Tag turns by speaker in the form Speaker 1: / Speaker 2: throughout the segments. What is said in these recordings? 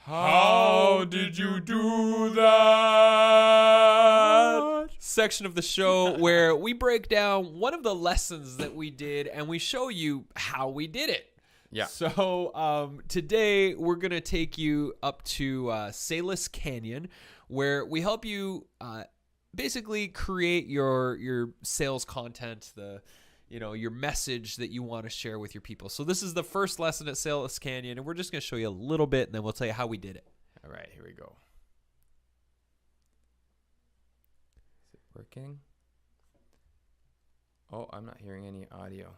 Speaker 1: How did you do that?
Speaker 2: Section of the show where we break down one of the lessons that we did and we show you how we did it.
Speaker 1: Yeah.
Speaker 2: So today we're going to take you up to Salish Canyon, where we help you basically create your sales content, your message that you want to share with your people. So this is the first lesson at Salish Canyon, and we're just going to show you a little bit, and then we'll tell you how we did it.
Speaker 1: All right, here we go. Is it working? Oh, I'm not hearing any audio.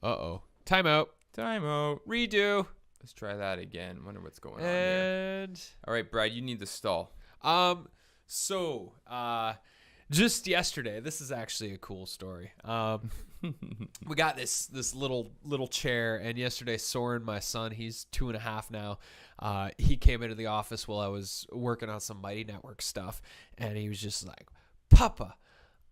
Speaker 2: Uh-oh. Timeout.
Speaker 1: Timeout.
Speaker 2: Redo.
Speaker 1: Let's try that again. Wonder what's going on here.
Speaker 2: And
Speaker 1: All right, Brad, you need the stall.
Speaker 2: So just yesterday, this is actually a cool story. We got this little chair, and yesterday Soren, my son, he's 2.5 now. He came into the office while I was working on some Mighty Network stuff, and he was just like, "Papa,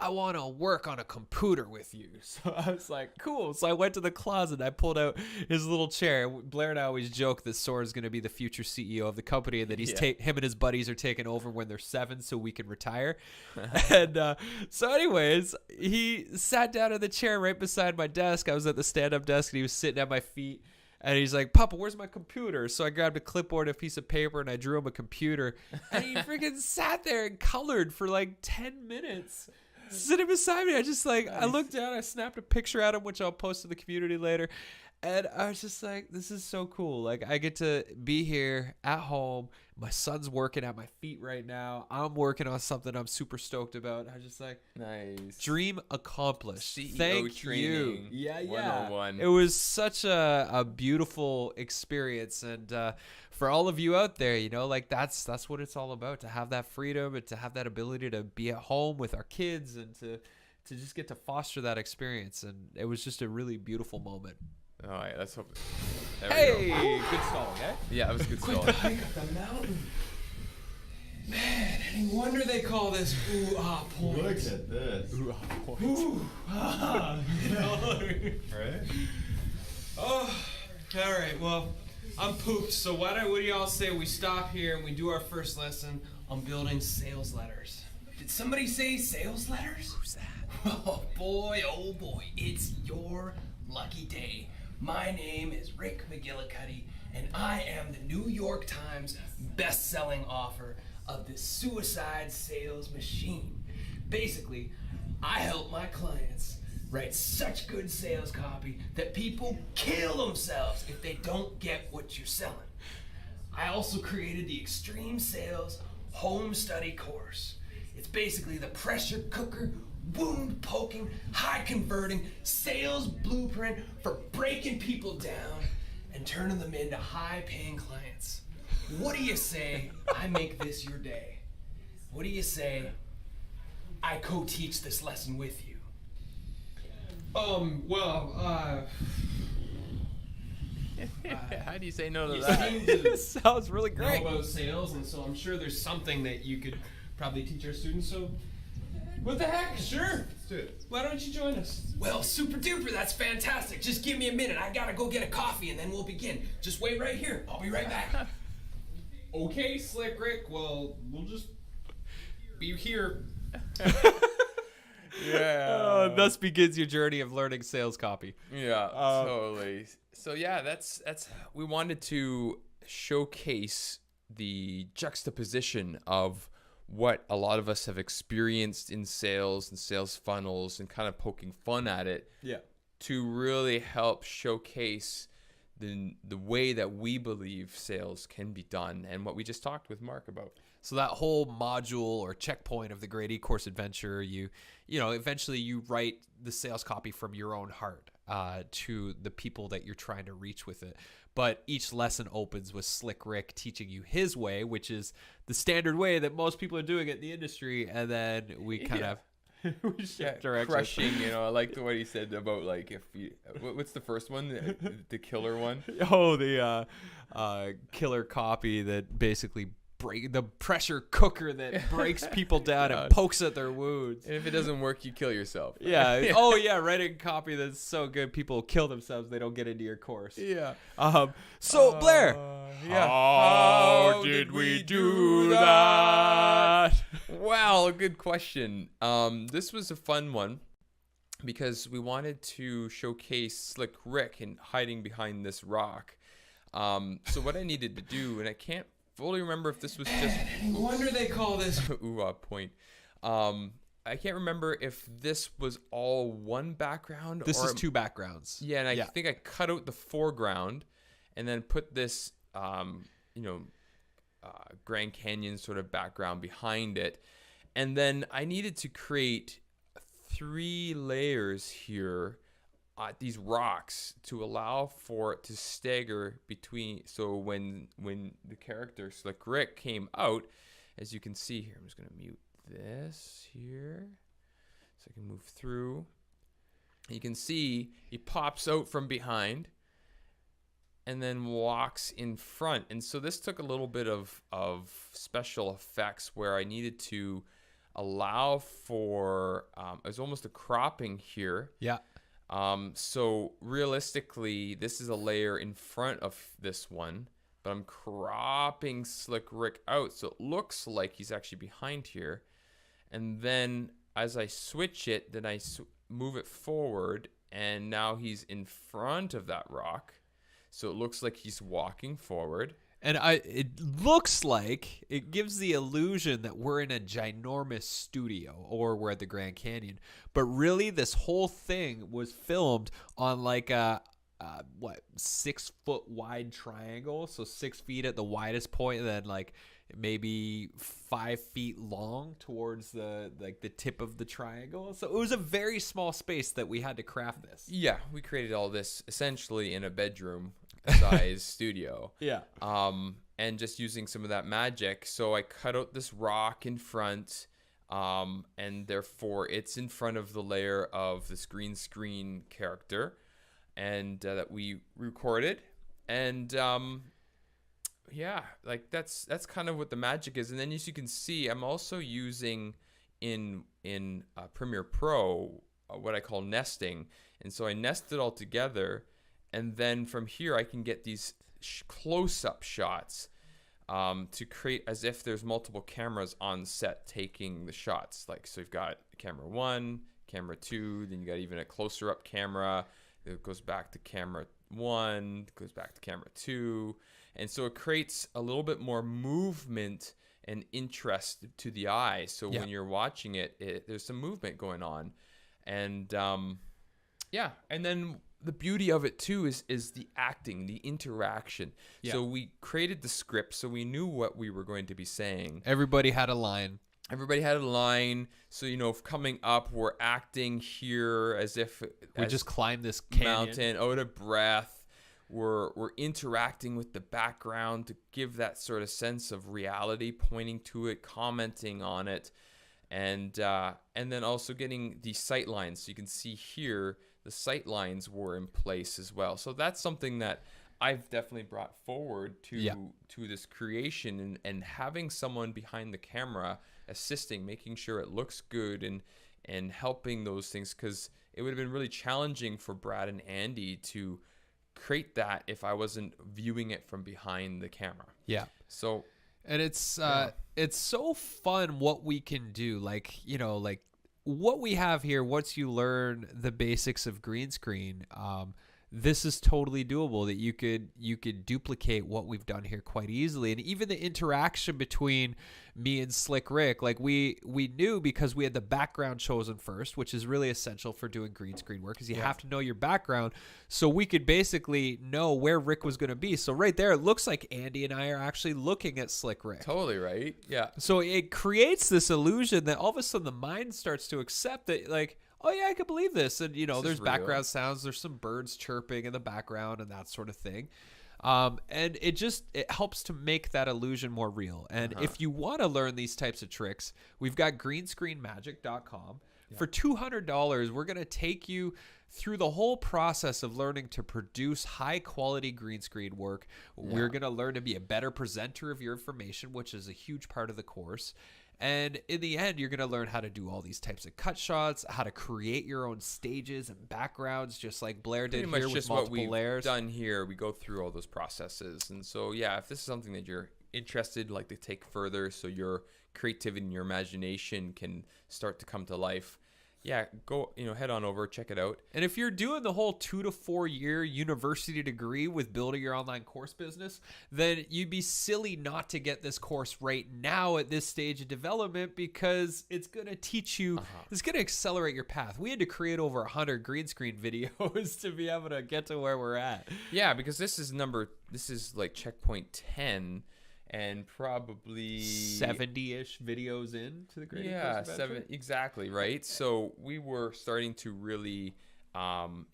Speaker 2: I want to work on a computer with you." So I was like, cool. So I went to the closet and I pulled out his little chair. Blair and I always joke that Soren's going to be the future CEO of the company, and that him and his buddies are taking over when they're 7 so we can retire. And so anyways, he sat down in the chair right beside my desk. I was at the stand-up desk and he was sitting at my feet. And he's like, "Papa, where's my computer?" So I grabbed a clipboard, a piece of paper, and I drew him a computer. And he freaking sat there and colored for like 10 minutes. Sitting beside me, I looked down, I snapped a picture at him, which I'll post to the community later, and I was just like, this is so cool. Like, I get to be here at home. My son's working at my feet right now. I'm working on something I'm super stoked about. I was just like,
Speaker 1: nice.
Speaker 2: Dream accomplished.
Speaker 1: CEO
Speaker 2: Thank
Speaker 1: training
Speaker 2: you. Yeah.
Speaker 1: 101.
Speaker 2: It was such a beautiful experience, and for all of you out there, that's what it's all about, to have that freedom and to have that ability to be at home with our kids and to just get to foster that experience. And it was just a really beautiful moment.
Speaker 1: All right, let's hope.
Speaker 2: Hey, good stalling, eh?
Speaker 1: Yeah, it was good
Speaker 2: Quite
Speaker 1: stalling.
Speaker 2: the hike up the mountain. Man, any wonder they call this ooh-ah point.
Speaker 3: Look at this.
Speaker 2: Ooh-ah point.
Speaker 3: Right?
Speaker 2: Oh, all right. Well, I'm pooped. So what do y'all say we stop here and we do our first lesson on building sales letters?
Speaker 4: Did somebody say sales letters?
Speaker 2: Who's that?
Speaker 4: Oh boy, it's your lucky day. My name is Rick McGillicuddy, and I am the New York Times best-selling author of the Suicide Sales Machine. Basically, I help my clients write such good sales copy that people kill themselves if they don't get what you're selling. I also created the Extreme Sales Home Study course. It's basically the pressure cooker, wound poking, high converting sales blueprint for breaking people down and turning them into high paying clients. What do you say I make this your day? What do you say I co-teach this lesson with you?
Speaker 1: How do you say no to
Speaker 4: You
Speaker 1: that?
Speaker 4: seem to
Speaker 2: Sounds really
Speaker 4: know
Speaker 2: great.
Speaker 4: about sales, and so I'm sure there's something that you could probably teach our students. So what the heck? Sure.
Speaker 3: Let's do it.
Speaker 4: Why don't you join us? Well, super duper, that's fantastic. Just give me a minute. I gotta go get a coffee and then we'll begin. Just wait right here. I'll be right back.
Speaker 2: Okay, Slick Rick. Well, we'll just be here.
Speaker 1: Yeah.
Speaker 2: Thus begins your journey of learning sales copy.
Speaker 1: Yeah, totally. So yeah, that's we wanted to showcase the juxtaposition of what a lot of us have experienced in sales and sales funnels and kind of poking fun at it.
Speaker 2: Yeah.
Speaker 1: To really help showcase the way that we believe sales can be done and what we just talked with Mark about.
Speaker 2: So that whole module or checkpoint of the Great E-Course Adventure, eventually you write the sales copy from your own heart to the people that you're trying to reach with it. But each lesson opens with Slick Rick teaching you his way, which is the standard way that most people are doing it in the industry. And then we kind of we shift directions.
Speaker 1: Crushing, I like the way he said about like if you what's the first one, the killer one?
Speaker 2: Oh, the killer copy that basically the pressure cooker that breaks people down and pokes at their wounds.
Speaker 1: And if it doesn't work, you kill yourself.
Speaker 2: Yeah. Oh, yeah. Writing copy that's so good, people kill themselves. They don't get into your course.
Speaker 1: Yeah.
Speaker 2: So Blair,
Speaker 1: Yeah.
Speaker 2: how did
Speaker 1: did we do that? Well, good question. This was a fun one because we wanted to showcase Slick Rick and hiding behind this rock. So what I needed to do, and I can't fully remember if this was just
Speaker 4: No wonder they call this.
Speaker 1: point. I can't remember if this was all one background.
Speaker 2: This
Speaker 1: or
Speaker 2: is two backgrounds.
Speaker 1: Yeah, and I think I cut out the foreground and then put this, Grand Canyon sort of background behind it. And then I needed to create 3 layers here, these rocks, to allow for it to stagger between. So when the character Slick Rick came out, as you can see here, I'm just going to mute this here so I can move through. You can see he pops out from behind and then walks in front. And so this took a little bit of special effects where I needed to allow for, it was almost a cropping here.
Speaker 2: Yeah.
Speaker 1: So realistically, this is a layer in front of this one, but I'm cropping Slick Rick out. So it looks like he's actually behind here. And then as I switch it, then I move it forward, and now he's in front of that rock. So it looks like he's walking forward.
Speaker 2: And it looks like it gives the illusion that we're in a ginormous studio or we're at the Grand Canyon. But really, this whole thing was filmed on like a 6 foot wide triangle. So 6 feet at the widest point, and then like maybe 5 feet long towards the tip of the triangle. So it was a very small space that we had to craft this.
Speaker 1: Yeah, we created all this essentially in a bedroom size studio.
Speaker 2: Yeah.
Speaker 1: And just using some of that magic. So I cut out this rock in front, and therefore it's in front of the layer of this green screen character, and that we recorded. And yeah, like that's kind of what the magic is. And then as you can see, I'm also using in Premiere Pro what I call nesting. And so I nest it all together, and then from here I can get these close-up shots to create as if there's multiple cameras on set taking the shots. Like, so you've got camera 1, camera 2, then you got even a closer up camera. It goes back to camera 1, goes back to camera 2. And so it creates a little bit more movement and interest to the eye. So when you're watching it, there's some movement going on. And yeah, and then the beauty of it too is the acting, the interaction.
Speaker 2: Yeah.
Speaker 1: So we created the script, so we knew what we were going to be saying.
Speaker 2: Everybody had a line.
Speaker 1: Everybody had a line. So, coming up, we're acting here as if
Speaker 2: We just climbed this canyon.
Speaker 1: mountain, out of breath. We're interacting with the background to give that sort of sense of reality, pointing to it, commenting on it, and then also getting the sight lines. So you can see here the sight lines were in place as well. So that's something that I've definitely brought forward to this creation, and having someone behind the camera assisting, making sure it looks good and helping those things, because it would have been really challenging for Brad and Andy to create that if I wasn't viewing it from behind the camera.
Speaker 2: Yeah.
Speaker 1: So,
Speaker 2: and it's so fun what we can do. Like what we have here, once you learn the basics of green screen, this is totally doable, that you could duplicate what we've done here quite easily. And even the interaction between me and Slick Rick, like we knew, because we had the background chosen first, which is really essential for doing green screen work, because you have to know your background. So we could basically know where Rick was going to be. So right there, it looks like Andy and I are actually looking at Slick Rick.
Speaker 1: totally right. Yeah.
Speaker 2: So it creates this illusion that all of a sudden the mind starts to accept that, like, oh yeah, I can believe this. And, there's background sounds, there's some birds chirping in the background and that sort of thing. And it helps to make that illusion more real. And if you want to learn these types of tricks, we've got greenscreenmagic.com. For $200, we're going to take you through the whole process of learning to produce high quality green screen work. We're going to learn to be a better presenter of your information, which is a huge part of the course. And in the end, you're going to learn how to do all these types of cut shots, how to create your own stages and backgrounds, just like Blair did
Speaker 1: Pretty
Speaker 2: here
Speaker 1: much
Speaker 2: with
Speaker 1: just what
Speaker 2: multiple
Speaker 1: we've
Speaker 2: layers.
Speaker 1: done here. We go through all those processes. And so, yeah, if this is something that you're interested, like to take further, so your creativity and your imagination can start to come to life, yeah, go, head on over, check it out.
Speaker 2: And if you're doing the whole 2 to 4 year university degree with building your online course business, then you'd be silly not to get this course right now at this stage of development, because it's going to teach you, it's going to accelerate your path. We had to create over 100 green screen videos to be able to get to where we're at.
Speaker 1: Yeah, because this is like checkpoint 10, and probably
Speaker 2: 70-ish videos into the grading
Speaker 1: yeah,
Speaker 2: course adventure.
Speaker 1: 7 exactly, right? So we were starting to really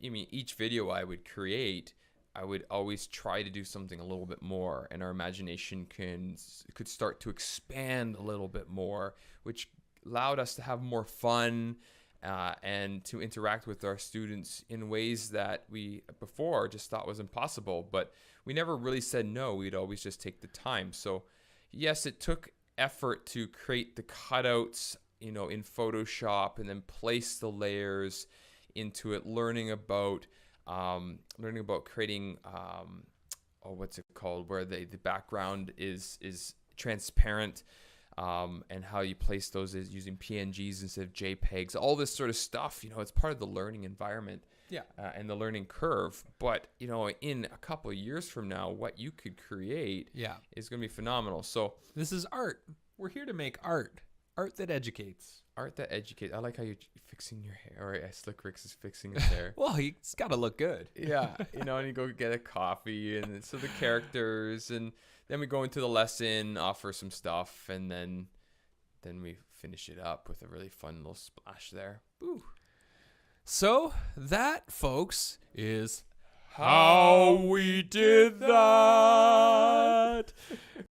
Speaker 1: each video I would create, I would always try to do something a little bit more, and our imagination could start to expand a little bit more, which allowed us to have more fun and to interact with our students in ways that we before just thought was impossible. But we never really said no. We'd always just take the time. So yes, it took effort to create the cutouts, in Photoshop, and then place the layers into it, learning about creating what's it called, where the background is transparent, and how you place those is using PNGs instead of JPEGs, all this sort of stuff. It's part of the learning environment.
Speaker 2: Yeah.
Speaker 1: And the learning curve. But, in a couple of years from now, what you could create is going to be phenomenal. So
Speaker 2: This is art. We're here to make art. Art that educates.
Speaker 1: art that educates. I like how you're fixing your hair. Or Slick Rick's is fixing his hair.
Speaker 2: Well, it's got to look good.
Speaker 1: Yeah. And you go get a coffee, and so the characters, and then we go into the lesson, offer some stuff, and then we finish it up with a really fun little splash there.
Speaker 2: Ooh. So that, folks, is
Speaker 1: How we did that.